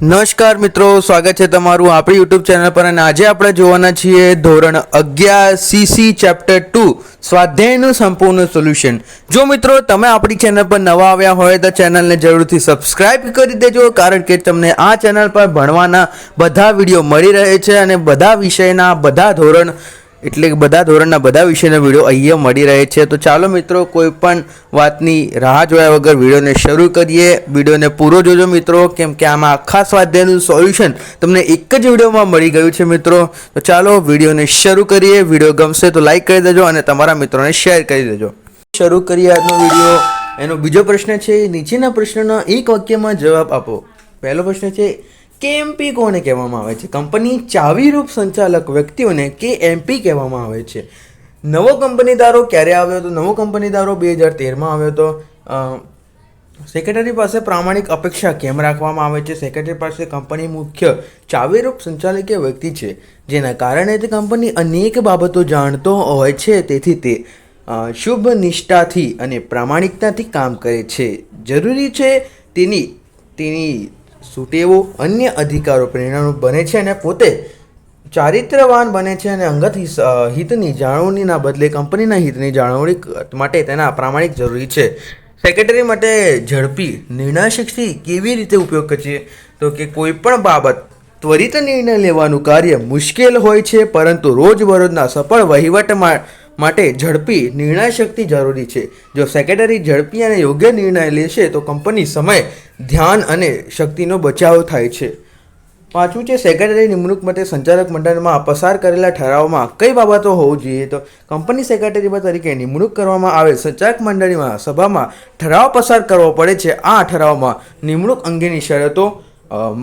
નમસ્કાર મિત્રો, સ્વાગત છે તમારું આપણી યુટ્યુબ ચેનલ પર. અને આજે આપણે જોવાના છીએ ધોરણ 11 CC ચેપ્ટર 2 સ્વાધ્યાયનું સંપૂર્ણ સોલ્યુશન. જો મિત્રો તમે આપણી ચેનલ પર નવા આવ્યા હોય તો ચેનલને જરૂરથી સબસ્ક્રાઇબ કરી દેજો, કારણ કે તમને આ ચેનલ પર ભણવાના બધા વિડીયો મળી રહે છે અને બધા વિષયના બધા ધોરણ એટલે કે બધા ધોરણના બધા વિષયના વિડીયો અહીંયા મળી રહે છે. તો ચાલો મિત્રો, કોઈ પણ વાતની રાહ જોયા વગર વિડીયોને શરૂ કરીએ. વિડીયોને પૂરો જોજો મિત્રો, કેમ કે આમાં આખા સ્વાધ્યાયનું સોલ્યુશન તમને એક જ વિડીયોમાં મળી ગયું છે મિત્રો. તો ચાલો વિડીયોને શરૂ કરીએ. વિડીયો ગમશે તો લાઈક કરી દેજો અને તમારા મિત્રોને શેર કરી દેજો. શરૂ કરીએ આજનો વિડીયો. એનો બીજો પ્રશ્ન છે, નીચેના પ્રશ્નના એક વાક્યમાં જવાબ આપો. પહેલો પ્રશ્ન છે, KMP કોને કહેવામાં આવે છે? કંપની ચાવીરૂપ સંચાલક વ્યક્તિઓને KMP કહેવામાં આવે છે. નવો કંપનીદારો ક્યારે આવ્યો હતો? નવો કંપનીદારો 2013માં આવ્યો હતો. સેક્રેટરી પાસે પ્રામાણિક અપેક્ષા કેમ રાખવામાં આવે છે? સેક્રેટરી પાસે કંપની મુખ્ય ચાવીરૂપ સંચાલકીય વ્યક્તિ છે, જેના કારણે તે કંપની અનેક બાબતો જાણતો હોય છે, તેથી તે શુભ નિષ્ઠાથી અને પ્રામાણિકતાથી કામ કરે છે. જરૂરી છે તેની સુટેવો અન્ય અધિકારો પ્રેરણારૂપ બને છે અને પોતે ચારિત્રવાન બને છે અને અંગત હિતની જાળવણીના બદલે કંપનીના હિતની જાળવણી માટે તેના પ્રામાણિક જરૂરી છે. સેક્રેટરી માટે ઝડપી નિર્ણયશક્તિ કેવી રીતે ઉપયોગ કરીએ? તો કે કોઈ પણ બાબત ત્વરિત નિર્ણય લેવાનું કાર્ય મુશ્કેલ હોય છે, પરંતુ રોજબરોજના સફળ વહીવટ માટે ઝડપી નિર્ણય શક્તિ જરૂરી છે. જો સેક્રેટરી ઝડપી અને યોગ્ય નિર્ણય લેશે તો કંપની સમય, ધ્યાન અને શક્તિનો બચાવ થાય છે. પાંચમું છે, સેક્રેટરી નિમણૂક માટે સંચાલક મંડળમાં પસાર કરેલા ઠરાવમાં કઈ બાબતો હોવું જોઈએ? તો કંપની સેક્રેટરી તરીકે નિમણૂક કરવામાં આવેલ સંચાલક મંડળીમાં સભામાં ઠરાવ પસાર કરવો પડે છે. આ ઠરાવમાં નિમણૂક અંગેની શરતો,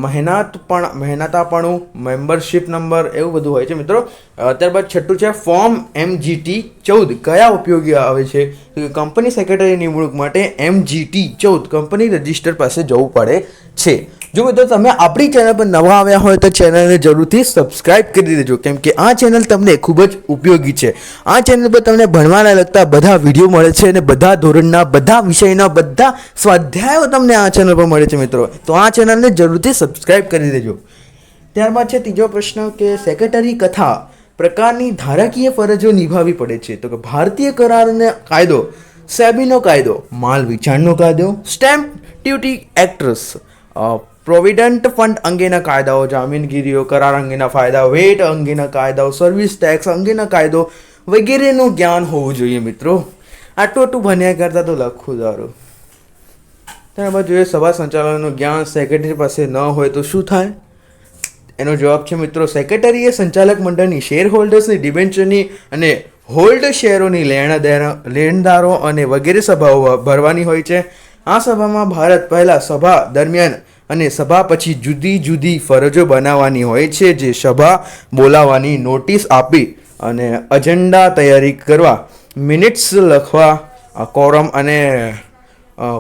મહેનતાપણું, મેમ્બરશિપ નંબર એવું બધું હોય છે મિત્રો. ત્યારબાદ છઠ્ઠું છે, ફોર્મ MGT 14 કયા ઉપયોગી આવે છે? કંપની સેક્રેટરી નિમણૂક માટે MGT 14 કંપની રજિસ્ટર પાસે જવું પડે છે. જો મિત્રો તમે આપણી ચેનલ પર નવા આવ્યા હોય તો ચેનલને જરૂરથી સબસ્ક્રાઇબ કરી દેજો, કેમ કે આ ચેનલ તમને ખૂબ જ ઉપયોગી છે. આ ચેનલ પર તમને ભણવાના લગતા બધા વિડીયો મળે છે અને બધા ધોરણના, બધા વિષયના, બધા સ્વાધ્યાયો તમને આ ચેનલ પર મળે છે મિત્રો. તો આ ચેનલને જરૂરથી સબસ્ક્રાઇબ કરી દેજો. ત્યારબાદ છે ત્રીજો પ્રશ્ન કે સેક્રેટરી કથા પ્રકારની ધારાકીય ફરજો નિભાવવી પડે છે? તો કે ભારતીય કરારનો કાયદો, સેબીનો કાયદો, માલ વેચાણનો કાયદો, stamp duty acts, provident fund અંગેના કાયદાઓ, જામીનગીરીઓ, કરાર અંગેના ફાયદા, વેટ અંગેના કાયદાઓ, સર્વિસ ટેક્સ અંગેના કાયદો વગેરેનું જ્ઞાન હોવું જોઈએ મિત્રો. આટલું ભણ્યા કરતાં તો લખવું સારું. ત્યારબાદ જોઈએ સભા સંચાલનનું જ્ઞાન સેક્રેટરી પાસે ન હોય તો શું થાય? એનો જવાબ છે મિત્રો, સેક્રેટરીએ સંચાલક મંડળની શેર હોલ્ડર્સની ડિબેન્ચરની અને હોલ્ડ શેરોની લેણદારો અને વગેરે સભાઓ ભરવાની હોય છે. આ સભામાં ભારત પહેલાં, સભા દરમિયાન અને સભા પછી જુદી જુદી ફરજો બનાવવાની હોય છે, જે સભા બોલાવવાની, નોટિસ આપી અને એજન્ડા તૈયારી કરવા, મિનિટ્સ લખવા, કોરમ અને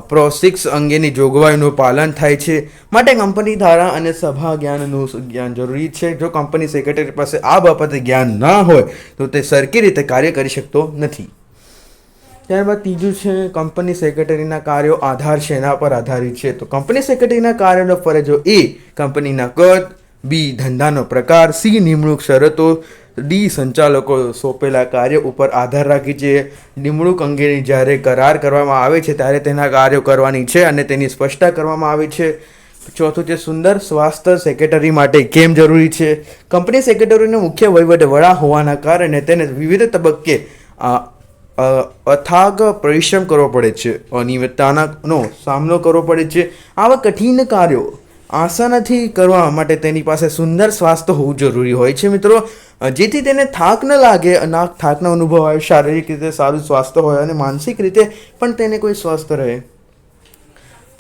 પ્રોસિક્સ અંગેની જોગવાઈનું પાલન થાય છે. માટે કંપની ધારા અને સભા જ્ઞાન જરૂરી છે. જો કંપની સેક્રેટરી પાસે આ બાબતે જ્ઞાન ના હોય તો તે સરખી રીતે કાર્ય કરી શકતો નથી. ત્યારબાદ ત્રીજું છે, કંપની સેક્રેટરીના કાર્યો આધાર શેના પર આધારિત છે? તો કંપની સેક્રેટરીના કાર્યોનો ફરજો A કંપનીના કદ, B ધંધાનો પ્રકાર, C નિમણૂક શરતો, D સંચાલકો સોંપેલા કાર્ય ઉપર આધાર રાખી છે. નિમણૂક અંગેની જ્યારે કરાર કરવામાં આવે છે ત્યારે તેના કાર્યો કરવાની છે અને તેની સ્પષ્ટતા કરવામાં આવે છે. ચોથું છે, સુંદર સ્વાસ્થ્ય સેક્રેટરી માટે કેમ જરૂરી છે? કંપની સેક્રેટરીનો મુખ્ય વહીવટ વડા હોવાના કારણે તેને વિવિધ તબક્કે અથાગ પરિશ્રમ કરવો પડે છે, અનિયમિતતાનો સામનો કરવો પડે છે. આવા કઠિન કાર્યો આસાનીથી કરવા માટે તેની પાસે સુંદર સ્વાસ્થ્ય હોવું જરૂરી હોય છે મિત્રો, જેથી તેને થાક ન લાગે, થાકનો અનુભવ હોય, શારીરિક રીતે સારું સ્વાસ્થ્ય હોય અને માનસિક રીતે પણ તેને કોઈ સ્વસ્થ રહે.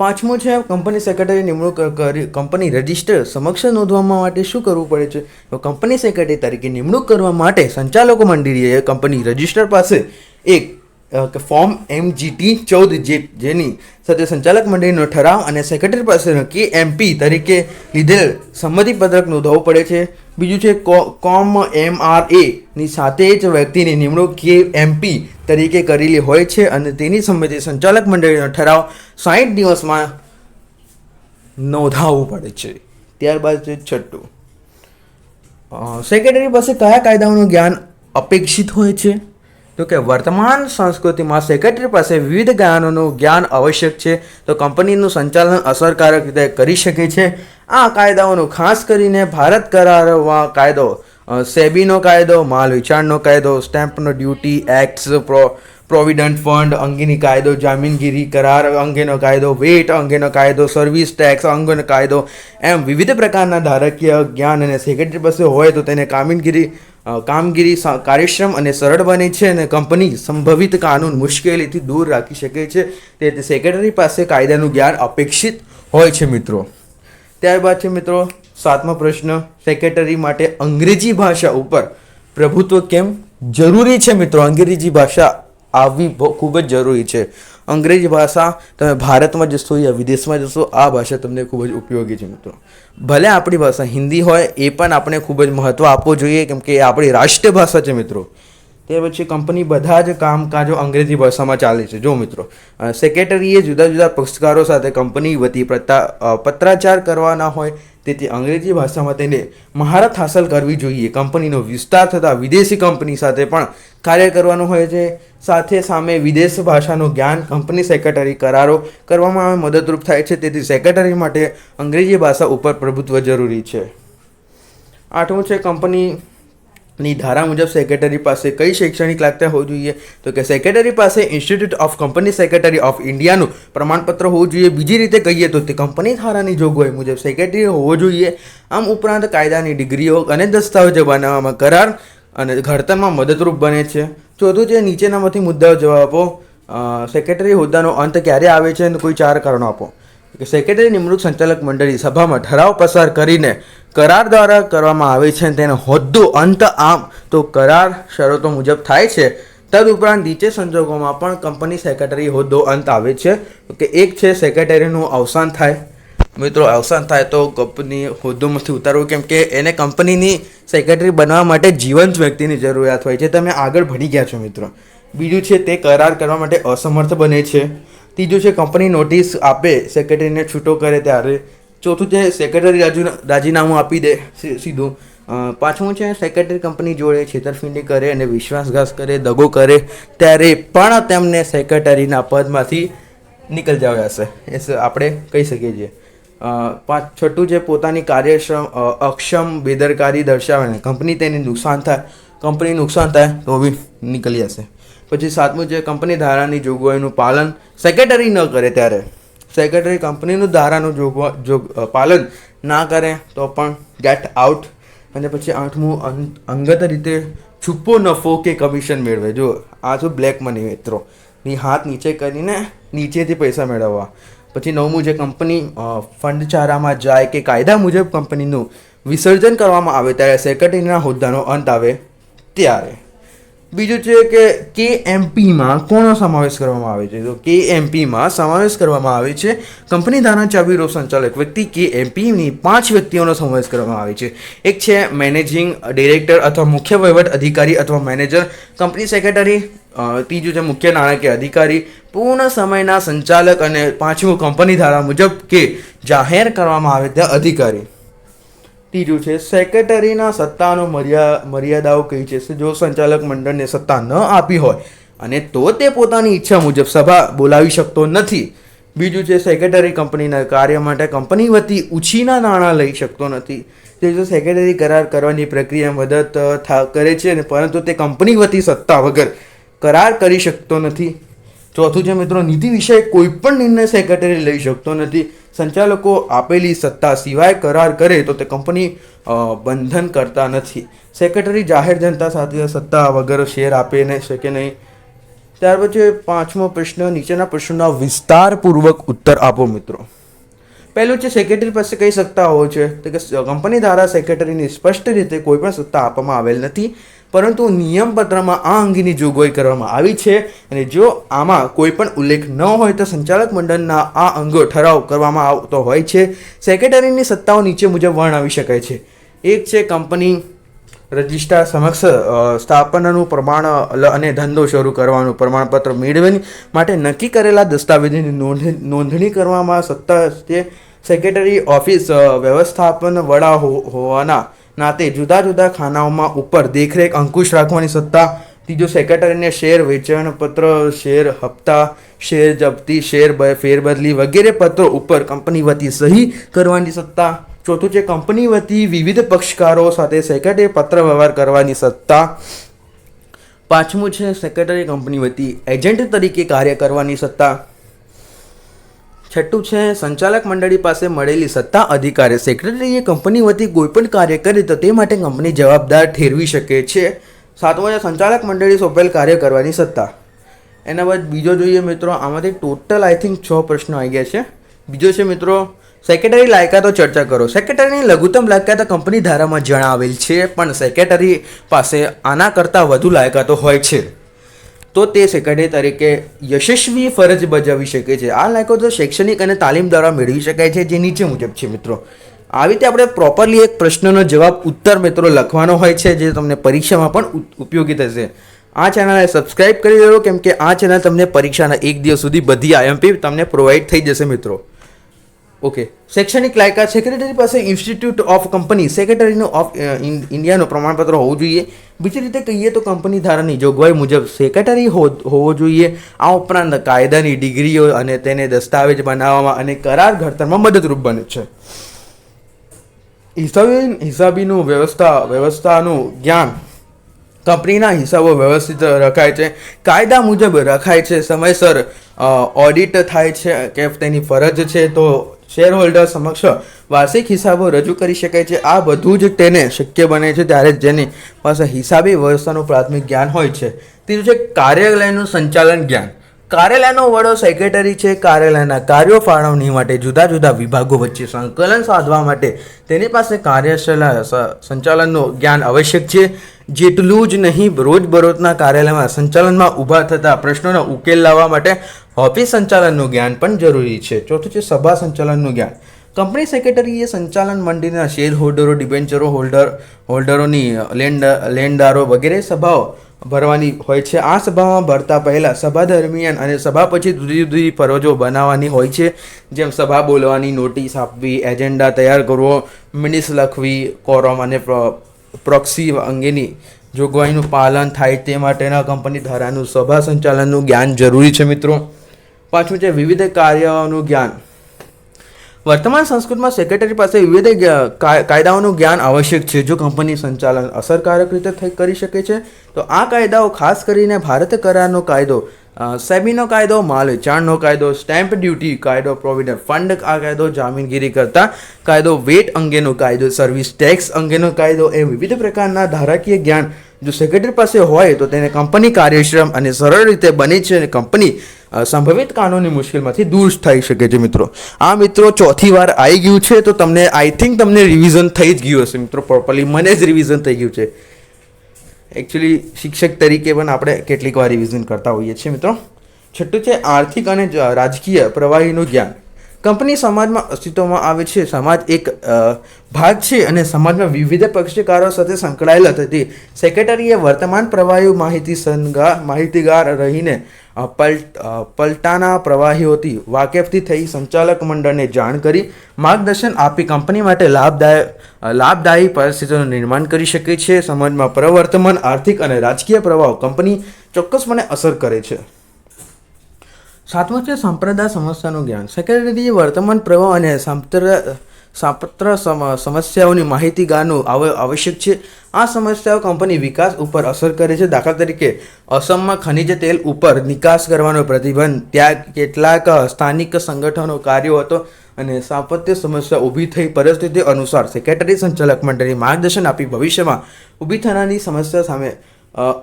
પાંચમું છે, કંપની સેક્રેટરી નિમણૂક કંપની રજિસ્ટર સમક્ષ નોંધવા માટે શું કરવું પડે છે? તો કંપની સેક્રેટરી તરીકે નિમણૂક કરવા માટે સંચાલકો મંડળીએ કંપની રજિસ્ટર પાસે એક ફોર્મ MGT 14 જેની સાથે સંચાલક મંડળીનો ઠરાવ અને સેક્રેટરી પાસે KMP તરીકે લીધેલ સંમતિપત્રક નોંધવું પડે છે. બીજું છે, કોમ MRA ની સાથે જ વ્યક્તિની નિમણૂક KMP તરીકે કરેલી હોય છે અને તેની સંમતિ સંચાલક મંડળીનો ઠરાવ 60 દિવસમાં નોંધાવવું પડે છે. ત્યારબાદ છે છઠ્ઠું, સેક્રેટરી પાસે કયા કાયદાઓનું જ્ઞાન અપેક્ષિત હોય છે? તો કે વર્તમાન સંસ્કૃતિમાં સેક્રેટરી પાસે વિવિધ જ્ઞાનોનું જ્ઞાન આવશ્યક છે તો કંપનીનું સંચાલન અસરકારક રીતે કરી શકે છે. આ કાયદાઓનું ખાસ કરીને ભારત કરારમાં કાયદો, સેબીનો કાયદો, માલ વેચાણનો કાયદો, સ્ટેમ્પનો ડ્યુટી એક્ટ્સ, પ્રોવિડન્ટ ફંડ અંગેની કાયદો, જામીનગીરી કરાર અંગેનો કાયદો, વેટ અંગેનો કાયદો, સર્વિસ ટેક્સ અંગેનો કાયદો, એમ વિવિધ પ્રકારના ધારકીય જ્ઞાન અને સેક્રેટરી પાસે હોય તો તેને કામગીરી કાર્યક્ષમ અને સરળ બને છે અને કંપની સંભવિત કાનૂન મુશ્કેલીથી દૂર રાખી શકે છે. તેથી સેક્રેટરી પાસે કાયદાનું જ્ઞાન અપેક્ષિત હોય છે મિત્રો. ત્યારબાદ છે મિત્રો 7મો પ્રશ્ન, સેક્રેટરી માટે અંગ્રેજી ભાષા ઉપર પ્રભુત્વ કેમ જરૂરી છે? મિત્રો અંગ્રેજી ભાષા આવવી ખૂબ જ જરૂરી છે. અંગ્રેજી ભાષા તમે ભારતમાં જશો યા વિદેશમાં જશો, આ ભાષા તમને ખૂબ જ ઉપયોગી છે મિત્રો. ભલે આપણી ભાષા હિન્દી હોય એ પણ આપણે ખૂબ જ મહત્ત્વ આપવું જોઈએ કેમ કે એ આપણી રાષ્ટ્રીય ભાષા છે મિત્રો. ત્યાર પછી કંપની બધા જ કામકાજો અંગ્રેજી ભાષામાં ચાલે છે. જો મિત્રો સેક્રેટરીએ જુદા જુદા પક્ષકારો સાથે કંપની વતી પત્રાચાર કરવાના હોય તેથી અંગ્રેજી ભાષામાં તેને મહારત હાંસલ કરવી જોઈએ. કંપનીનો વિસ્તાર થતાં વિદેશી કંપની સાથે પણ કાર્ય કરવાનું હોય છે. સાથે સામે વિદેશ ભાષાનું જ્ઞાન કંપની સેક્રેટરી કરારો કરવામાં મદદરૂપ થાય છે. તેથી સેક્રેટરી માટે અંગ્રેજી ભાષા ઉપર પ્રભુત્વ જરૂરી છે. 8મું છે, કંપનીની ધારા મુજબ સેક્રેટરી પાસે કઈ શૈક્ષણિક લાયકાત હોવી જોઈએ? તો કે સેક્રેટરી પાસે institute of company secretary of ઇન્ડિયાનું પ્રમાણપત્ર હોવું જોઈએ. બીજી રીતે કહીએ તો તે કંપની ધારાની જોગવાઈ મુજબ સેક્રેટરી હોવો જોઈએ. આમ ઉપરાંત કાયદાની ડિગ્રીઓ અને દસ્તાવેજો બનાવવામાં કરાર અને ઘડતરમાં મદદરૂપ બને છે. ચોથું છે, નીચેનામાંથી મુદ્દાઓ જવાબ આપો. સેક્રેટરી હોદ્દાનો અંત ક્યારે આવે છે અને કોઈ 4 કારણો આપો. કે સેક્રેટરી નિમણૂક સંચાલક મંડળી સભામાં ઠરાવ પસાર કરીને કરાર દ્વારા કરવામાં આવે છે અને તેનો હોદ્દો અંત આમ તો કરાર શરતો મુજબ થાય છે. તદુપરાંત નીચે સંજોગોમાં પણ કંપની સેક્રેટરી હોદ્દો અંત આવે છે. કે એક છે, સેક્રેટરીનું અવસાન થાય. મિત્રો અવસાન થાય તો કંપની હોદ્દોમાંથી ઉતારવું કેમ કે એને કંપનીની સેક્રેટરી બનવા માટે જીવંત વ્યક્તિની જરૂરિયાત હોય છે. તમે આગળ ભણી ગયા છો મિત્રો. બીજું છે, તે કરાર કરવા માટે અસમર્થ બને છે. ત્રીજું છે, કંપની નોટિસ આપે સેક્રેટરીને છૂટો કરે ત્યારે. ચોથું છે, સેક્રેટરી રાજીનામું આપી દે સીધું. 5મું છે, સેક્રેટરી કંપની જોડે છેતરપિંડી કરે અને વિશ્વાસઘાત કરે, દગો કરે ત્યારે પણ તેમને સેક્રેટરીના પદમાંથી નીકળી જવા હશે એ આપણે કહી શકીએ છીએ. 6મું છે, પોતાની અક્ષમ બેદરકારી દર્શાવે કંપની તેને નુકસાન થાય તો બી નીકળી જશે. પછી 7મું છે, કંપની ધારાની જોગવાઈનું પાલન સેક્રેટરી ન કરે ત્યારે. સેક્રેટરી કંપનીનું ધારાનું પાલન ના કરે તો પણ ગેટ આઉટ. અને પછી 8મું, અંગત રીતે છુપો નફો કે કમિશન મેળવે. જો આ શું બ્લેક મની મિત્રો, ની હાથ નીચે કરીને નીચેથી પૈસા મેળવવા. પછી 9મું છે, કંપની ફંડચારામાં જાય કે કાયદા મુજબ કંપનીનું વિસર્જન કરવામાં આવે ત્યારે સેક્રેટરીના હોદ્દાનો અંત આવે ત્યારે. બીજું છે કે KMPમાં કોનો સમાવેશ કરવામાં આવે છે? તો KMPમાં સમાવેશ કરવામાં આવે છે કંપની ધારા ચાવીરો સંચાલક વ્યક્તિ. KMPની 5 વ્યક્તિઓનો સમાવેશ કરવામાં આવે છે. એક છે મેનેજિંગ ડિરેક્ટર અથવા મુખ્ય વહીવટ અધિકારી અથવા મેનેજર, કંપની સેક્રેટરી. ત્રીજું છે મુખ્ય નાણાકીય અધિકારી, પૂર્ણ સમયના સંચાલક. અને 5મું, કંપની ધારા મુજબ કે જાહેર કરવામાં આવે તે અધિકારી. ત્રીજું છે, સેક્રેટરીના સત્તાનો મર્યાદાઓ કઈ છે? જો સંચાલક મંડળને સત્તા ન આપી હોય અને તો તે પોતાની ઈચ્છા મુજબ સભા બોલાવી શકતો નથી. બીજું છે, સેક્રેટરી કંપનીના કાર્ય માટે કંપની વતી ઉછીના નાણાં લઈ શકતો નથી. ત્રીજું, સેક્રેટરી કરાર કરવાની પ્રક્રિયા મદદ કરે છે અને પરંતુ તે કંપની વતી સત્તા વગર કરાર કરી શકતો નથી. ચોથું છે મિત્રો, નીતિ વિષય કોઈ પણ નિર્ણય સેક્રેટરી લઈ શકતો નથી. સંચાલકો આપેલી સત્તા સિવાય કરાર કરે તો તે કંપની બંધન કરતા નથી. સેક્રેટરી જાહેર જનતા સાથે સત્તા વગર શેર આપી શકે નહીં. ત્યાર પછી 5મો પ્રશ્ન, નીચેના પ્રશ્નોના વિસ્તારપૂર્વક ઉત્તર આપો મિત્રો. પહેલું છે, સેક્રેટરી પાસે કઈ સત્તાઓ છે? તો કે કંપની દ્વારા સેક્રેટરીની સ્પષ્ટ રીતે કોઈ પણ સત્તા આપવામાં આવેલ નથી, પરંતુ નિયમપત્રમાં આ અંગેની જોગવાઈ કરવામાં આવી છે અને જો આમાં કોઈ પણ ઉલ્લેખ ન હોય તો સંચાલક મંડળના આ અંગો ઠરાવ કરવામાં આવતો હોય છે. સેક્રેટરીની સત્તાઓ નીચે મુજબ વર્ણવી શકાય છે. એક છે, કંપની રજિસ્ટ્રાર સમક્ષ સ્થાપનાનું પ્રમાણ અને ધંધો શરૂ કરવાનું પ્રમાણપત્ર મેળવવાની માટે નક્કી કરેલા દસ્તાવેજોની નોંધણી કરવામાં સત્તા છે. સેક્રેટરી ઓફિસ વ્યવસ્થાપન વડા હોવાના નાતે જુદા જુદા ખાનાઓમાં ઉપર દેખરેખ અંકુશ રાખવાની સત્તા. ત્રીજો, સેક્રેટરીને શેર વેચાણપત્ર, શેર હપ્તા, શેર જપ્તી, શેર ફેરબદલી વગેરે પત્રો ઉપર કંપની વતી સહી કરવાની સત્તા. ચોથું છે કંપની વતી વિવિધ પક્ષકારો સાથે સેક્રેટરી પત્ર વ્યવહાર કરવાની સત્તા. પાંચમું છે સેક્રેટરી કંપની વતી એજન્ટ તરીકે કાર્ય કરવાની સત્તા. છઠ્ઠું છે સંચાલક મંડળી પાસે મળેલી સત્તા અધિકારે સેક્રેટરીએ કંપની વતી કોઈપણ કાર્ય કરે તો તે માટે કંપની જવાબદાર ઠેરવી શકે છે. સાતમું છે સંચાલક મંડળી સોંપેલ કાર્ય કરવાની સત્તા. એના બાદ બીજો જોઈએ મિત્રો, આમાંથી ટોટલ આઈ થિંક 6 પ્રશ્નો આવી ગયા છે. બીજો છે મિત્રો સેક્રેટરી લાયકાતો ચર્ચા કરો. સેક્રેટરીની લઘુત્તમ લાયકાતો કંપની ધારામાં જણાવેલ છે, પણ સેક્રેટરી પાસે આના કરતાં વધુ લાયકાતો હોય છે તો તે સેક્રેટરી તરીકે યશસ્વી ફરજ બજાવી શકે છે. આ લાયકાતો શૈક્ષણિક અને તાલીમ દ્વારા મેળવી શકાય છે, જે નીચે મુજબ છે મિત્રો. આવી રીતે આપણે પ્રોપરલી એક પ્રશ્નનો જવાબ ઉત્તર મિત્રો લખવાનો હોય છે, જે તમને પરીક્ષામાં પણ ઉપયોગી થશે. આ ચેનલને સબસ્ક્રાઇબ કરી દેજો, કેમ કે આ ચેનલ તમને પરીક્ષાના 1 દિવસ સુધી બધી IMP તમને પ્રોવાઈડ થઈ જશે મિત્રો. ઓકે, શૈક્ષણિક લાયકાત સેક્રેટરી પાસે ઇન્સ્ટિટ્યૂટ ઓફ કંપની સેક્રેટરીનું ઓફ ઇન્ડિયાનું પ્રમાણપત્ર હોવું જોઈએ. બીજી રીતે કહીએ તો કંપની ધારાની જોગવાઈ મુજબ સેક્રેટરી હોવો જોઈએ. આ ઉપરાંત કાયદાની ડિગ્રીઓ અને તેને દસ્તાવેજ બનાવવામાં અને કરાર ઘડતરમાં મદદરૂપ બને છે. હિસાબીનું વ્યવસ્થાનું જ્ઞાન, કંપનીના હિસાબો વ્યવસ્થિત રખાય છે, કાયદા મુજબ રખાય છે, સમયસર ઓડિટ થાય છે કે તેની ફરજ છે, તો શેર હોલ્ડર સમક્ષ વાર્ષિક હિસાબો રજૂ કરી શકાય છે. આ બધું જ તેને શક્ય બને છે ત્યારે જેની પાસે હિસાબી વ્યવસ્થાનું પ્રાથમિક જ્ઞાન હોય છે. ત્રીજું છે કાર્યાલયનું સંચાલન જ્ઞાન. કાર્યાલયનો વડો સેક્રેટરી છે. કાર્યાલયના કાર્યો ફાળવણી માટે જુદા જુદા વિભાગો વચ્ચે સંકલન સાધવા માટે તેની પાસે કાર્યશાળા સંચાલનનું જ્ઞાન આવશ્યક છે. જેટલું જ નહીં, રોજબરોજના કાર્યાલયમાં સંચાલનમાં ઊભા થતા પ્રશ્નોનો ઉકેલ લાવવા માટે ઓફિસ સંચાલનનું જ્ઞાન પણ જરૂરી છે. ચોથું છે સભા સંચાલનનું જ્ઞાન. કંપની સેક્રેટરીએ સંચાલન મંડળીના શેર હોલ્ડરો, ડિબેન્ચરો હોલ્ડરોની લેણદારો વગેરે સભાઓ ભરવાની હોય છે. આ સભામાં ભરતા પહેલાં, સભા દરમિયાન અને સભા પછી જુદી જુદી ફરજો બનાવવાની હોય છે, જેમ સભા બોલવાની, નોટિસ આપવી, એજન્ડા તૈયાર કરવો, મિનિટ્સ લખવી, કોરમ અને પ્રોક્સી અંગેની જોગવાઈનું પાલન થાય તે માટેના કંપની ધારાનું સભા સંચાલનનું જ્ઞાન જરૂરી છે મિત્રો. પાંચમું છે વિવિધ કાર્યોનું જ્ઞાન. વર્તમાન સંસ્કૃતિમાં સેક્રેટરી પાસે વિવિધ કાયદાઓનું જ્ઞાન આવશ્યક છે. જો કંપની સંચાલન અસરકારક રીતે કરી શકે છે તો આ કાયદાઓ ખાસ કરીને ભારત કરારનો કાયદો, સેબીનો કાયદો, માલ વેચાણનો કાયદો, સ્ટેમ્પ ડ્યુટી કાયદો, પ્રોવિડન્ટ ફંડ આ કાયદો, જામીનગીરી કરતા કાયદો, વેટ અંગેનો કાયદો, સર્વિસ ટેક્સ અંગેનો કાયદો, એ વિવિધ પ્રકારના ધારાકીય જ્ઞાન જો સેક્રેટરી પાસે હોય તો તેને કંપની કાર્યક્ષમ અને સરળ રીતે બને છે અને કંપની સંભવિત કાનૂની મુશ્કેલમાંથી દૂર થઈ શકે છે મિત્રો. આ મિત્રો ચોથી વાર આવી ગયું છે, તો તમને આઈ થિંક તમને રિવિઝન થઈ જ ગયું હશે મિત્રો. પ્રોપરલી મને જ રિવિઝન થઈ ગયું છે. એકચ્યુઅલી શિક્ષક તરીકે પણ આપણે કેટલીક વાર રિવિઝન કરતા હોઈએ છીએ મિત્રો. છઠ્ઠું છે આર્થિક અને રાજકીય પ્રવાહીનું જ્ઞાન. કંપની સમાજમાં અસ્તિત્વમાં આવે છે. સમાજ એક ભાગ છે અને સમાજમાં વિવિધ પક્ષકારો સાથે સંકળાયેલા થતી સેક્રેટરીએ વર્તમાન પ્રવાહીઓ માહિતીગાર રહીને પલટાના પ્રવાહીઓથી વાકેફથી થઈ સંચાલક મંડળને જાણ કરી માર્ગદર્શન આપી કંપની માટે લાભદાયી પરિસ્થિતિનું નિર્માણ કરી શકે છે. સમાજમાં પ્રવર્તમાન આર્થિક અને રાજકીય પ્રભાવ કંપની ચોક્કસપણે અસર કરે છે. સાતમું છે સંપ્રદાય સમસ્યાનું જ્ઞાન. સેક્રેટરીએ વર્તમાન પ્રવાહ અને સાપત્ર સમસ્યાઓની માહિતીગારનું આવશ્યક છે. આ સમસ્યાઓ કંપની વિકાસ ઉપર અસર કરે છે. દાખલા તરીકે અસમમાં ખનિજ તેલ ઉપર નિકાસ કરવાનો પ્રતિબંધ, ત્યાં કેટલાક સ્થાનિક સંગઠનો કાર્યો હતો અને સાપત્ય સમસ્યા ઊભી થઈ. પરિસ્થિતિ અનુસાર સેક્રેટરી સંચાલક મંડળે માર્ગદર્શન આપી ભવિષ્યમાં ઊભી થનારી સમસ્યા સામે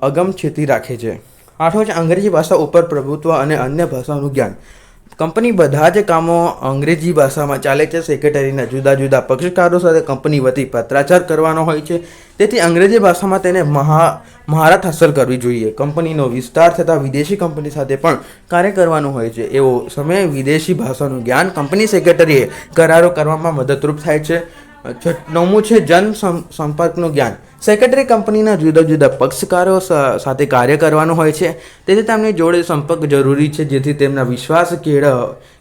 અગમચેતી રાખે છે. આઠમું છે અંગ્રેજી ભાષા ઉપર પ્રભુત્વ અને અન્ય ભાષાઓનું જ્ઞાન. કંપની બધા જ કામો અંગ્રેજી ભાષામાં ચાલે છે. સેક્રેટરીના જુદા જુદા પક્ષકારો સાથે કંપની વતી પત્રાચાર કરવાનો હોય છે, તેથી અંગ્રેજી ભાષામાં તેને મહારત હાંસલ કરવી જોઈએ. કંપનીનો વિસ્તાર થતાં વિદેશી કંપની સાથે પણ કાર્ય કરવાનું હોય છે. એવો સમયે વિદેશી ભાષાનું જ્ઞાન કંપની સેક્રેટરીએ કરારો કરવામાં મદદરૂપ થાય છે. નવમું છે સંપર્કનું જ્ઞાન. સેક્રેટરી કંપનીના જુદા જુદા પક્ષકારો સાથે કાર્ય કરવાનું હોય છે, તેથી તેમની જોડે સંપર્ક જરૂરી છે, જેથી તેમના વિશ્વાસ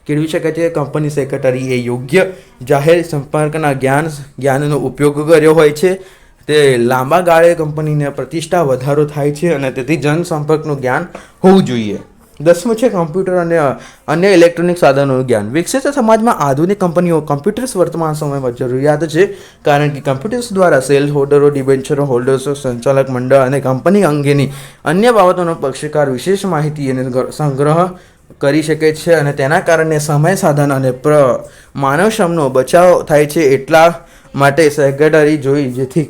કેળવી શકે છે. કંપની સેક્રેટરી એ યોગ્ય જાહેર સંપર્કના જ્ઞાનનો ઉપયોગ કર્યો હોય છે. તે લાંબા ગાળે કંપનીને પ્રતિષ્ઠા વધારો થાય છે અને તેથી જનસંપર્કનું જ્ઞાન હોવું જોઈએ. 10મું છે કમ્પ્યુટર અને અન્ય ઇલેક્ટ્રોનિક સાધનોનું જ્ઞાન. વિકસિત સમાજમાં આધુનિક કંપનીઓ કમ્પ્યુટર્સ વર્તમાન સમયમાં જરૂરિયાત છે, કારણ કે કમ્પ્યુટર્સ દ્વારા શેર હોલ્ડરો, ડિબેન્ચર હોલ્ડર્સો, સંચાલક મંડળ અને કંપની અંગેની અન્ય બાબતોનો પક્ષકાર વિશેષ માહિતી અને સંગ્રહ કરી શકે છે અને તેના કારણે સમય, સાધન અને માનવ શ્રમનો બચાવ થાય છે. એટલા માટે સેક્રેટરી જોઈ જેથી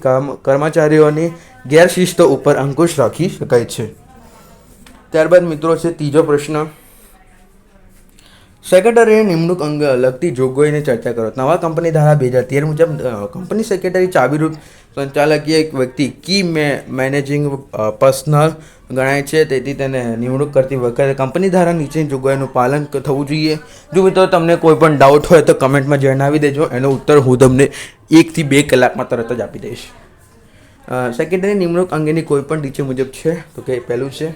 કર્મચારીઓની ગેરશિસ્ત ઉપર અંકુશ રાખી શકાય છે. ત્યારબાદ મિત્રો છે ત્રીજો પ્રશ્ન, સેક્રેટરીની નિમણૂક અંગે લગતી જોગવાઈની ચર્ચા કરો. નવા કંપની ધારા 2013 મુજબ કંપની સેક્રેટરી ચાવીરૂપ સંચાલકીય વ્યક્તિ કી મેનેજિંગ પર્સનલ ગણાય છે, તેથી તેને નિમણૂક કરતી વખતે કંપની ધારા નીચેની જોગવાઈનું પાલન થવું જોઈએ. જો મિત્રો તમને કોઈ પણ ડાઉટ હોય તો કમેન્ટમાં જણાવી દેજો, એનો ઉત્તર હું તમને 1 થી 2 કલાકમાં તરત જ આપી દઈશ. સેક્રેટરી નિમણૂક અંગેની કોઈ પણ નીચે મુજબ છે તો કે પહેલું છે,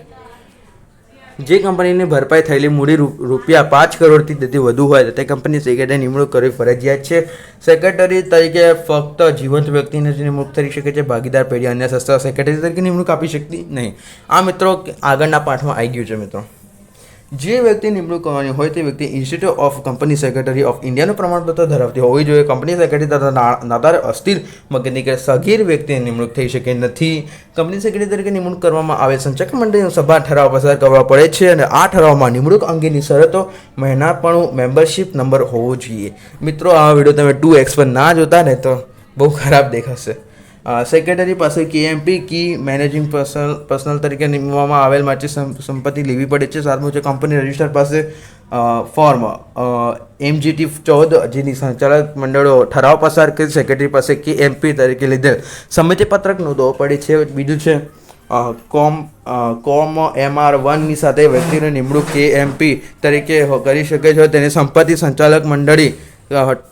જે કંપનીની ભરપાઈ થયેલી મૂડી રૂપિયા 5 કરોડથી તેથી વધુ હોય તે કંપની સેક્રેટરી નિમણૂક કરવી ફરજિયાત છે. સેક્રેટરી તરીકે ફક્ત જીવંત વ્યક્તિને જ નિમણૂક થઈ શકે છે, ભાગીદાર પેઢી અન્ય સંસ્થા સેક્રેટરી તરીકે નિમણૂક આપી શકતી નહીં. આ મિત્રો આગળના પાઠમાં આવી ગયું છે. મિત્રો જે વ્યક્તિ નિમણૂક કરવાની હોય તે વ્યક્તિ institute of company secretary of ઇન્ડિયાનું પ્રમાણપત્ર ધરાવતી હોવી જોઈએ. કંપની સેક્રેટરી તથા નાદાર, અસ્થિર મગજની કે સગીર વ્યક્તિની નિમણૂક થઈ શકે નથી. કંપની સેક્રેટરી તરીકે નિમણૂક કરવામાં આવેલ સંચાલક મંડળીનો સભા ઠરાવ પસાર કરવા પડે છે અને આ ઠરાવમાં નિમણૂક અંગેની શરતો, મહિનાપણું, મેમ્બરશિપ નંબર હોવો જોઈએ. મિત્રો આ વિડીયો તમે 2x પર ના જોતા ને તો બહુ ખરાબ દેખાશે. સેક્રેટરી પાસે KMP કી મેનેજિંગ પર્સનલ તરીકે નિમવામાં આવેલ માટે સંપત્તિ લેવી પડે છે. 7મું છે કંપની રજિસ્ટર પાસે ફોર્મ MGT 14 જેની સંચાલક મંડળો ઠરાવ પસાર કરી સેક્રેટરી પાસે KMP તરીકે લીધેલ સંમતિપત્રક નોંધવો પડે છે. બીજું છે કોમ MR1 ની સાથે વ્યક્તિની નિમણૂક KMP તરીકે કરી શકે છે. તેની સંપત્તિ સંચાલક મંડળી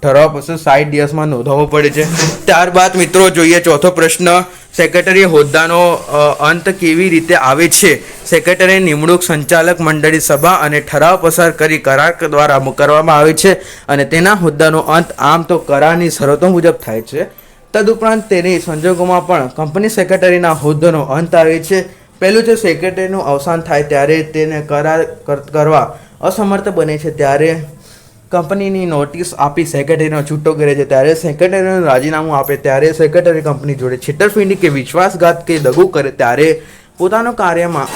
ઠરાવ પછી 60 દિવસમાં નોંધાવવો પડે છે. ત્યારબાદ મિત્રો જોઈએ ચોથો પ્રશ્ન, સેક્રેટરી હોદ્દાનો અંત કેવી રીતે આવે છે. સેક્રેટરી નિમણૂક સંચાલક મંડળી સભા અને ઠરાવ પસાર કરી કરાર દ્વારા કરવામાં આવે છે અને તેના હોદ્દાનો અંત આમ તો કરારની શરતો મુજબ થાય છે. તદુપરાંત તેની સંજોગોમાં પણ કંપની સેક્રેટરીના હોદ્દાનો અંત આવે છે. પહેલું છે સેક્રેટરીનું અવસાન થાય ત્યારે તેને કરાર કરવા અસમર્થ બને છે, ત્યારે કંપનીની નોટિસ આપી સેક્રેટરીનો છૂટો કરે છે. ત્યારે સેક્રેટરીનું રાજીનામું આપે ત્યારે સેક્રેટરી કંપની જોડે છેતરપિંડી કે વિશ્વાસઘાત કે દગો કરે ત્યારે પોતાના કાર્યમાં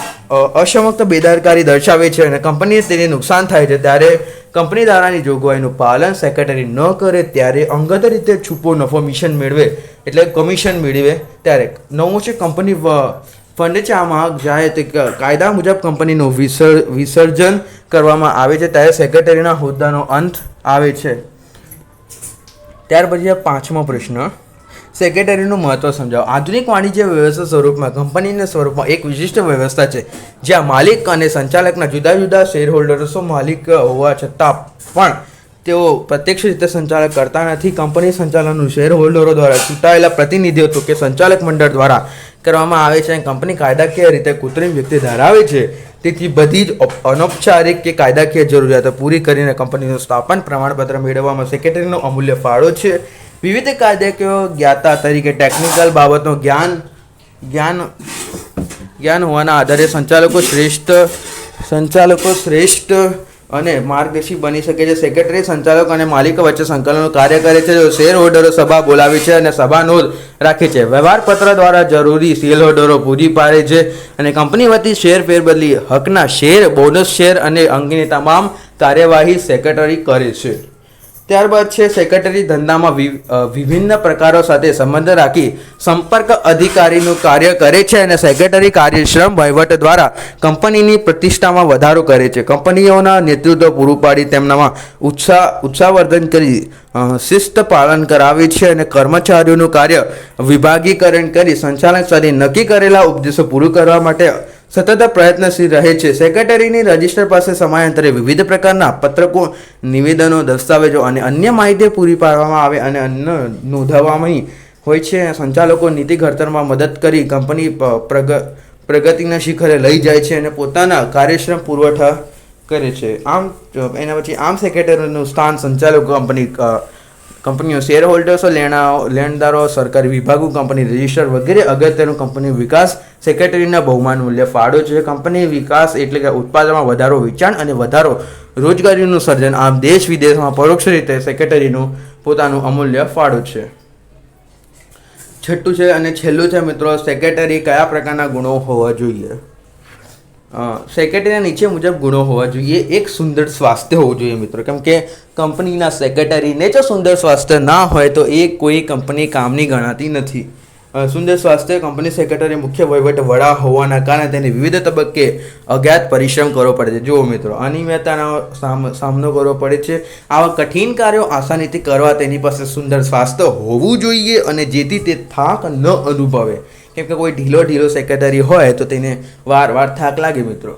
અસમર્થ બેદરકારી દર્શાવે છે અને કંપનીને તેને નુકસાન થાય છે ત્યારે કંપની ધારાની જોગવાઈનું પાલન સેક્રેટરી ન કરે ત્યારે અંગત રીતે છૂપો નફો કમિશન મેળવે ત્યારે. 9મું છે કંપની ફંડચામાં જાય તે કાયદા મુજબ કંપનીનું વિસર્જન કરવામાં આવે છે ત્યારે સેક્રેટરીના હોદ્દાનો અંત આવે છે. ત્યાર પછી 5મો પ્રશ્ન, સેક્રેટરીનું મહત્વ સમજાવો. આધુનિક વાણિજ્ય વ્યવસ્થા સ્વરૂપમાં કંપનીના સ્વરૂપમાં એક વિશિષ્ટ વ્યવસ્થા છે જ્યાં માલિક અને સંચાલકના જુદા જુદા શેર હોલ્ડર્સો માલિક હોવા છતાં પણ તેઓ પ્રત્યક્ષ રીતે સંચાલક કરતા નથી. કંપની સંચાલનનું શેર હોલ્ડરો દ્વારા ચૂંટાયેલા પ્રતિનિધિત્વ કે સંચાલક મંડળ દ્વારા કરવામાં આવે છે. કંપની કાયદાકીય રીતે કૃત્રિમ વ્યક્તિ ધરાવે છે, તેથી બધી જ અનૌપચારિક કે કાયદાકીય જરૂરિયાતો પૂરી કરીને કંપનીનું સ્થાપન પ્રમાણપત્ર મેળવવામાં સેક્રેટરીનો અમૂલ્ય ફાળો છે. વિવિધ કાયદાકીય જ્ઞાતા તરીકે ટેકનિકલ બાબતનું જ્ઞાન હોવાના આધારે સંચાલકો શ્રેષ્ઠ અને માર્ગદર્શી બની શકે છે. સેક્રેટરી સંચાલક અને માલિકો વચ્ચે સંકલનનું કાર્ય કરે છે. શેર હોલ્ડરો સભા બોલાવે છે અને સભા નોંધ રાખે છે. વ્યવહાર પત્ર દ્વારા જરૂરી શેર હોલ્ડરો પૂરી પાડે છે અને કંપની વતી શેર ફેરબદલી, હકના શેર, બોનસ શેર અને અંગેની તમામ કાર્યવાહી સેક્રેટરી કરે છે. ત્યારબાદ છે સેક્રેટરી ધંધામાં વિભિન્ન પ્રકારો સાથે સંબંધ રાખી સંપર્ક અધિકારીનું કાર્ય કરે છે અને સેક્રેટરી કાર્યશ્રમ વહીવટ દ્વારા કંપનીની પ્રતિષ્ઠામાં વધારો કરે છે. કંપનીઓના નેતૃત્વ પૂરું પાડી તેમનામાં ઉત્સાહવર્ધન કરી શિસ્ત પાલન કરાવે છે અને કર્મચારીઓનું કાર્ય વિભાગીકરણ કરી સંચાલક સ્તરે નક્કી કરેલા ઉપદેશો પૂરું કરવા માટે સતત પ્રયત્નશીલ રહે છે. સેક્રેટરીની રજિસ્ટર પાસે સમયાંતરે વિવિધ પ્રકારના પત્રકો, નિવેદનો, દસ્તાવેજો અને અન્ય માહિતી પૂરી પાડવામાં આવે અને અન્ય નોંધવામાં હોય છે. સંચાલકો નીતિ ઘડતરમાં મદદ કરી કંપની પ્રગતિના શિખરે લઈ જાય છે અને પોતાના કાર્યક્ષમ પુરવઠા કરે છે. એના પછી સેક્રેટરીનું સ્થાન સંચાલકો, કંપનીઓ, શેર હોલ્ડર્સો, લેણદારો, સરકારી વિભાગો, કંપની રજિસ્ટર વગેરે અગત્યનું કંપની વિકાસ સેક્રેટરીના બહુમાન મૂલ્ય ફાળો છે. કંપની વિકાસ એટલે કે ઉત્પાદનમાં વધારો, વેચાણ અને વધારો, રોજગારીનું સર્જન. આમ દેશ વિદેશમાં પરોક્ષ રીતે સેક્રેટરીનું પોતાનું અમૂલ્ય ફાળો છે. છઠ્ઠું છે અને છેલ્લું છે મિત્રો, સેક્રેટરી કયા પ્રકારના ગુણો હોવા જોઈએ. સેક્રેટરીના નીચે મુજબ ગુણો હોવા જોઈએ. એક, સુંદર સ્વાસ્થ્ય હોવું જોઈએ મિત્રો, કેમ કે કંપનીના સેક્રેટરીને જો સુંદર સ્વાસ્થ્ય ના હોય તો એ કોઈ કંપની કામની ગણાતી નથી. સુંદર સ્વાસ્થ્ય. કંપની સેક્રેટરી મુખ્ય વહીવટ વડા હોવાના કારણે તેને વિવિધ તબક્કે અજ્ઞાત પરિશ્રમ કરવો પડે છે. જુઓ મિત્રો, અનિયમિતતાનો સામનો કરવો પડે છે. આવા કઠિન કાર્યો આસાનીથી કરવા તેની પાસે સુંદર સ્વાસ્થ્ય હોવું જોઈએ અને જેથી તે થાક ન અનુભવે. કેમ કે કોઈ ઢીલો સેક્રેટરી હોય તો તેને વાર થાક લાગે મિત્રો.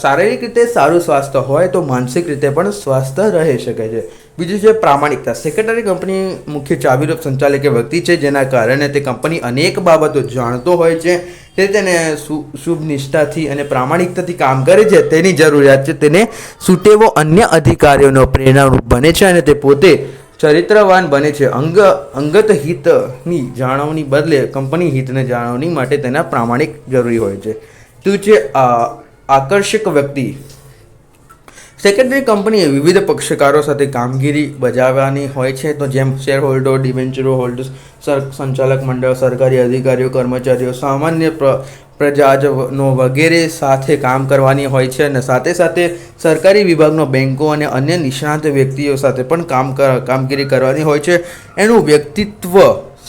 શારીરિક રીતે સારું સ્વાસ્થ્ય હોય તો માનસિક રીતે પણ સ્વાસ્થ્ય રહી શકે છે. બીજું છે પ્રામાણિકતા. સેક્રેટરી કંપની મુખ્ય ચાવીરૂપ સંચાલક વ્યક્તિ છે, જેના કારણે તે કંપની અનેક બાબતો જાણતો હોય છે. તે તેને શુભ નિષ્ઠાથી અને પ્રામાણિકતાથી કામ કરે છે. તેની જરૂરિયાત છે તેને સુટેવો અન્ય અધિકારીઓનો પ્રેરણારૂપ બને છે અને તે પોતે ચરિત્રવાન બને છે. અંગત હિતની જાળવણી બદલે કંપની હિતને જાળવણી માટે તેના પ્રામાણિક જરૂરી હોય છે. તું છે આકર્ષક વ્યક્તિ. સેક્રેટરી કંપનીએ વિવિધ પક્ષકારો સાથે કામગીરી બજાવવાની હોય છે, તો જેમ શેર હોલ્ડર, ડિબેન્ચર હોલ્ડર્સ, સંચાલક મંડળ, સરકારી અધિકારીઓ, કર્મચારીઓ, સામાન્ય પ્રજાજનો વગેરે સાથે કામ કરવાની હોય છે અને સાથે સાથે સરકારી વિભાગનો, બેન્કો અને અન્ય નિષ્ણાત વ્યક્તિઓ સાથે પણ કામગીરી કરવાની હોય છે. એનું વ્યક્તિત્વ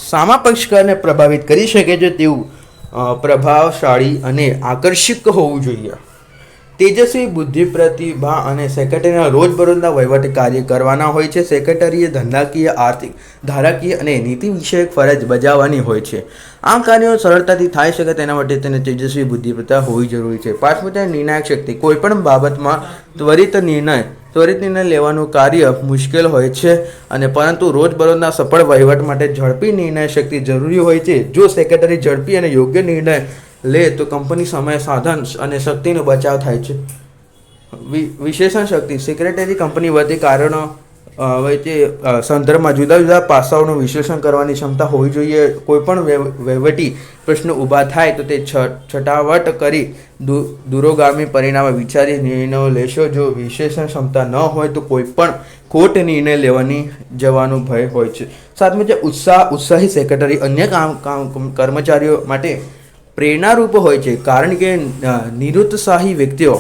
સામા પક્ષકારને પ્રભાવિત કરી શકે છે તેવું પ્રભાવશાળી અને આકર્ષક હોવું જોઈએ. તેજસ્વી, બુદ્ધિ, પ્રતિભા અને સેક્રેટરીના રોજબરોજના વહીવટી કાર્ય કરવાના હોય છે. સેક્રેટરીએ ધંધાકીય, આર્થિક, ધારાકીય અને નીતિ વિષયક ફરજ બજાવવાની હોય છે. આ કાર્યો સરળતાથી થઈ શકે તેના માટે તેને તેજસ્વી બુદ્ધિમત્તા હોવી જરૂરી છે. પાંચમું છે નિર્ણાયક શક્તિ. કોઈપણ બાબતમાં ત્વરિત નિર્ણય લેવાનું કાર્ય મુશ્કેલ હોય છે અને પરંતુ રોજબરોજના સફળ વહીવટ માટે ઝડપી નિર્ણય શક્તિ જરૂરી હોય છે. જો સેક્રેટરી ઝડપી અને યોગ્ય નિર્ણય લે તો કંપની સમય, સાધન અને શક્તિનો બચાવ થાય છે. વિશેષણ શક્તિ. સેક્રેટરી કંપની વચ્ચે કારણો વચ્ચે સંદર્ભમાં જુદા જુદા પાસાઓનું વિશ્લેષણ કરવાની ક્ષમતા હોવી જોઈએ. કોઈપણ વહીવટી પ્રશ્ન ઊભા થાય તો તે છટાવટ કરી દૂરોગામી પરિણામે વિચારી નિર્ણયો લેશો. જો વિશેષણ ક્ષમતા ન હોય તો કોઈ પણ ખોટ નિર્ણય લેવાની જવાનું ભય હોય છે. સાતમું છે ઉત્સાહી સેક્રેટરી અન્ય કર્મચારીઓ માટે પ્રેરણારૂપ હોય છે, કારણ કે નિરુત્સાહી વ્યક્તિઓ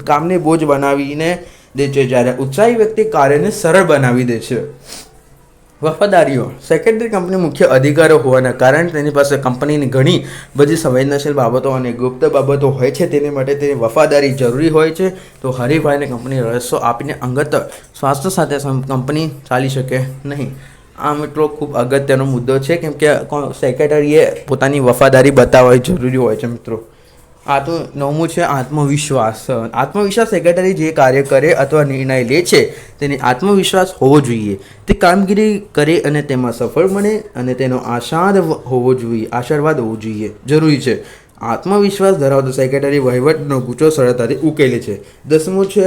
કામને બોજ બનાવીને દે છે, જ્યારે ઉત્સાહી વ્યક્તિ કાર્યને સરળ બનાવી દે છે. વફાદારીઓ. સેક્રેટરી કંપની મુખ્ય અધિકારો હોવાના કારણે તેની પાસે કંપનીની ઘણી બધી સંવેદનશીલ બાબતો અને ગુપ્ત બાબતો હોય છે. તેની માટે તેની વફાદારી જરૂરી હોય છે. તો હરીફાઈને કંપની રહસ્યો આપીને અંગત સ્વાસ્થ્ય સાથે કંપની ચાલી શકે નહીં. આ મિત્રો ખૂબ અગત્યનો મુદ્દો છે, કેમ કે સેક્રેટરીએ પોતાની વફાદારી બતાવવી જરૂરી હોય છે મિત્રો. આ તો નવમું છે આત્મવિશ્વાસ. આત્મવિશ્વાસ. સેક્રેટરી જે કાર્ય કરે અથવા નિર્ણય લે છે તેને આત્મવિશ્વાસ હોવો જોઈએ. તે કામગીરી કરે અને તેમાં સફળ બને અને તેનો આશાવાદ હોવો જોઈએ જરૂરી છે. આત્મવિશ્વાસ ધરાવતો સેક્રેટરી વહીવટનો ગુચ્છો સરળતાથી ઉકેલે છે. 10મું છે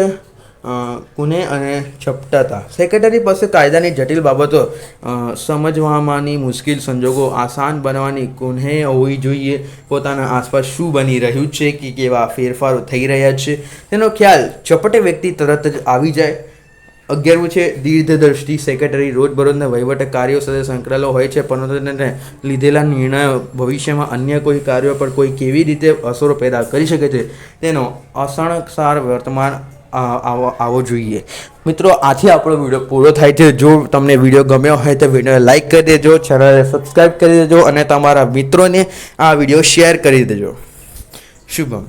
કુને અને ચપટતા. સેક્રેટરી પાસે કાયદાની જટિલ બાબતો સમજવામાંની મુશ્કેલ સંજોગો આસાન બનાવવાની કુને હોવી જોઈએ. પોતાના આસપાસ શું બની રહ્યું છે કે કેવા ફેરફારો થઈ રહ્યા છે તેનો ખ્યાલ ચપટે વ્યક્તિ તરત જ આવી જાય. 11મું છે દીર્ઘદ્રષ્ટિ. સેક્રેટરી રોજબરોજના વહીવટ કાર્યો સાથે સંકળાયેલો હોય છે, પરંતુ તેને લીધેલા નિર્ણયો ભવિષ્યમાં અન્ય કોઈ કાર્યો પર કોઈ કેવી રીતે અસરો પેદા કરી શકે છે તેનો અસણસાર વર્તમાન આવો જોઈએ. મિત્રો, આથી આપણો વિડીયો પૂરો થાય છે. જો તમને વિડીયો ગમ્યો હોય તો વિડીયોને લાઇક કરી દેજો, ચેનલને સબસ્ક્રાઈબ કરી દેજો અને તમારા મિત્રોને આ વિડીયો શેર કરી દેજો. શુભમ.